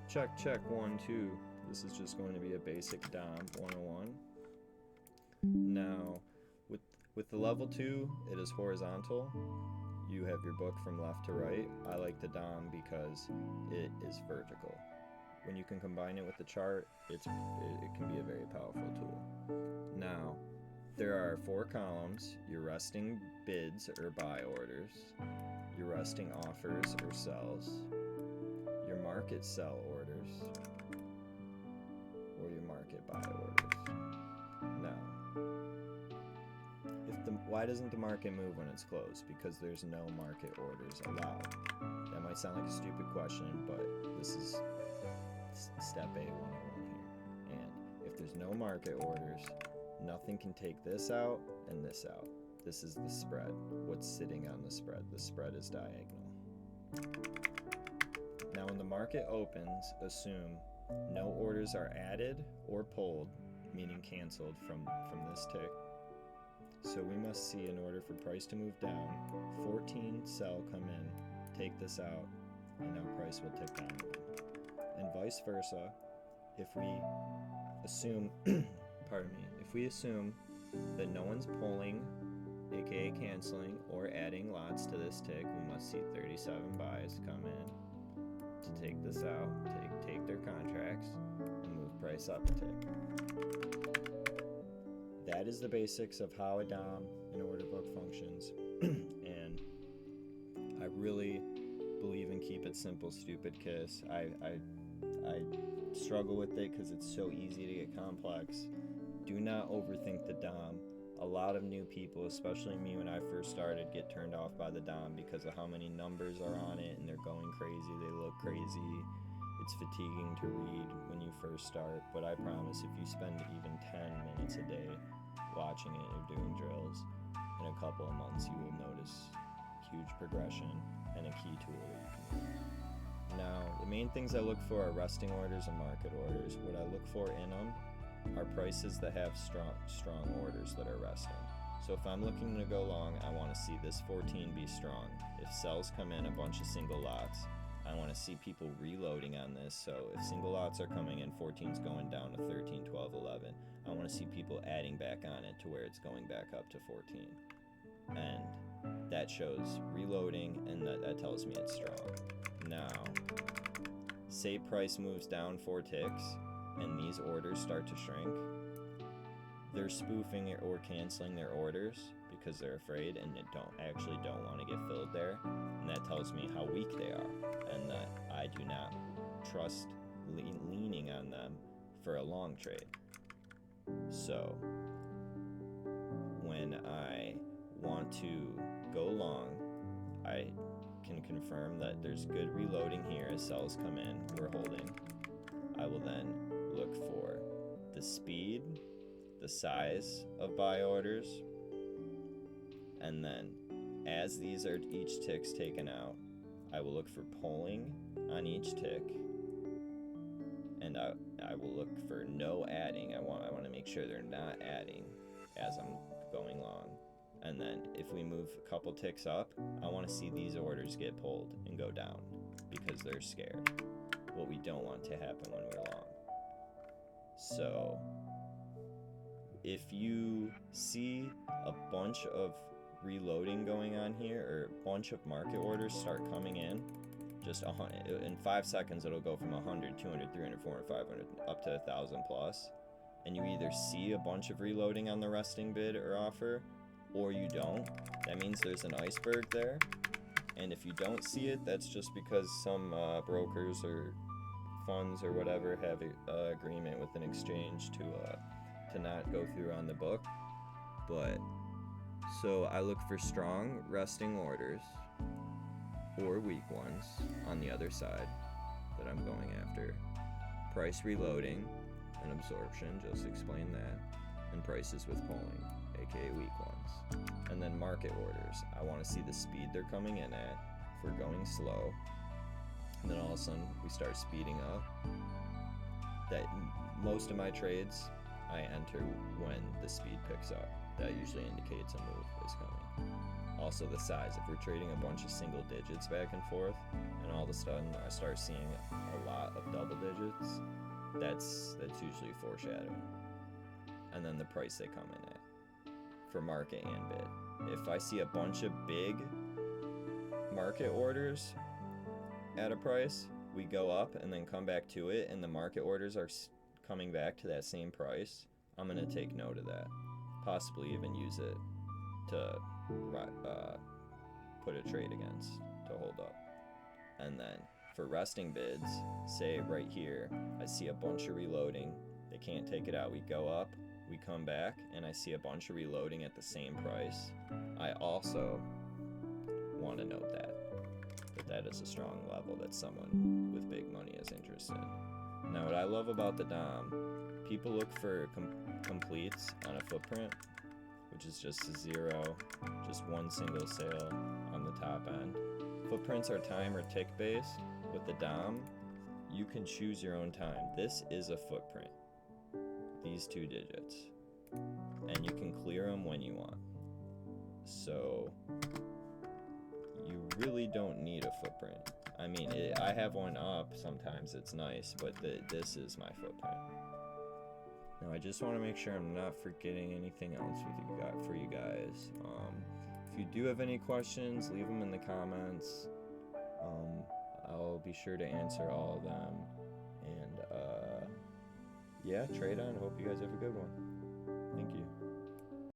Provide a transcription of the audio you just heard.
Check, 1, 2. This is just going to be a basic DOM 101. Now, with the level 2, it is horizontal. You have your book from left to right. I like the DOM because it is vertical. When you can combine it with the chart, it can be a very powerful tool. Now, there are 4 columns: your resting bids or buy orders, your resting offers or sells, your market sell orders, or your market buy orders. Now, why doesn't the market move when it's closed? Because there's no market orders allowed. That might sound like a stupid question, but this is step A 101 here. And if there's no market orders, nothing can take this out and this out. This is the spread. What's sitting on the spread? The spread is diagonal. Now when the market opens, assume no orders are added or pulled, meaning canceled from this tick. So we must see, in order for price to move down, 14 sell come in, take this out, and now price will tick down. And vice versa, if we assume, if we assume that no one's pulling, aka canceling, or adding lots to this tick, we must see 37 buys come in to take this out, take their contracts, and move price up a tick. That is the basics of how a DOM and order book functions. And I really believe in keep it simple, stupid kiss. I struggle with it because it's so easy to get complex. Do not overthink the DOM. A lot of new people, especially me when I first started, get turned off by the DOM because of how many numbers are on it and they're going crazy, they look crazy. It's fatiguing to read when you first start, but I promise if you spend even 10 minutes a day watching it or doing drills, in a couple of months you will notice huge progression and a key tool that you can use. Now, the main things I look for are resting orders and market orders. What I look for in them are prices that have strong orders that are resting. So if I'm looking to go long, I want to see this 14 be strong. If sells come in a bunch of single lots, I want to see people reloading on this. So if single lots are coming in, 14's going down to 13, 12, 11. I want to see people adding back on it to where it's going back up to 14. And that shows reloading, and that tells me it's strong. Now, say price moves down 4 ticks, and these orders start to shrink. They're spoofing or canceling their orders because they're afraid and they don't want to get filled there. And that tells me how weak they are, and that I do not trust leaning on them for a long trade. So when I want to go long, I can confirm that there's good reloading here as sells come in, we're holding. I will then look for the speed, the size of buy orders, and then as these are each tick's taken out, I will look for pulling on each tick, and I will look for no adding. I want to make sure they're not adding as I'm going long. And then if we move a couple ticks up, I want to see these orders get pulled and go down because they're scared. What we don't want to happen when we're long. So if you see a bunch of reloading going on here, or a bunch of market orders start coming in, just in 5 seconds it'll go from 100, 200, 300, 400, 500 up to 1,000 plus, and you either see a bunch of reloading on the resting bid or offer, or you don't. That means there's an iceberg there, and if you don't see it, that's just because some brokers or funds or whatever have an agreement with an exchange to not go through on the book. But so I look for strong resting orders or weak ones on the other side that I'm going after. Price reloading and absorption, just explain that, and prices with pulling, aka weak ones. And then market orders, I want to see the speed they're coming in at if we're going slow, and then all of a sudden we start speeding up. That most of my trades I enter when the speed picks up. That usually indicates a move is coming. Also the size. If we're trading a bunch of single digits back and forth, and all of a sudden I start seeing a lot of double digits, that's usually foreshadowing. And then the price they come in at for market and bid. If I see a bunch of big market orders at a price, we go up and then come back to it, and the market orders are coming back to that same price, I'm going to take note of that. Possibly even use it to put a trade against to hold up. And then for resting bids, say right here, I see a bunch of reloading. They can't take it out. We go up, we come back, and I see a bunch of reloading at the same price. I also want to note that is a strong level that someone with big money is interested in. Now, what I love about the DOM, people look for completes on a footprint, which is just a 0, just one single sale on the top end. Footprints are time or tick based. With the DOM, you can choose your own time. This is a footprint, these 2 digits, and you can clear them when you want. So you really don't need a footprint. I mean, I have one up, sometimes it's nice, but this is my footprint. Now I just want to make sure I'm not forgetting anything else for you guys. If you do have any questions, leave them in the comments. I'll be sure to answer all of them. And yeah, trade on. Hope you guys have a good one.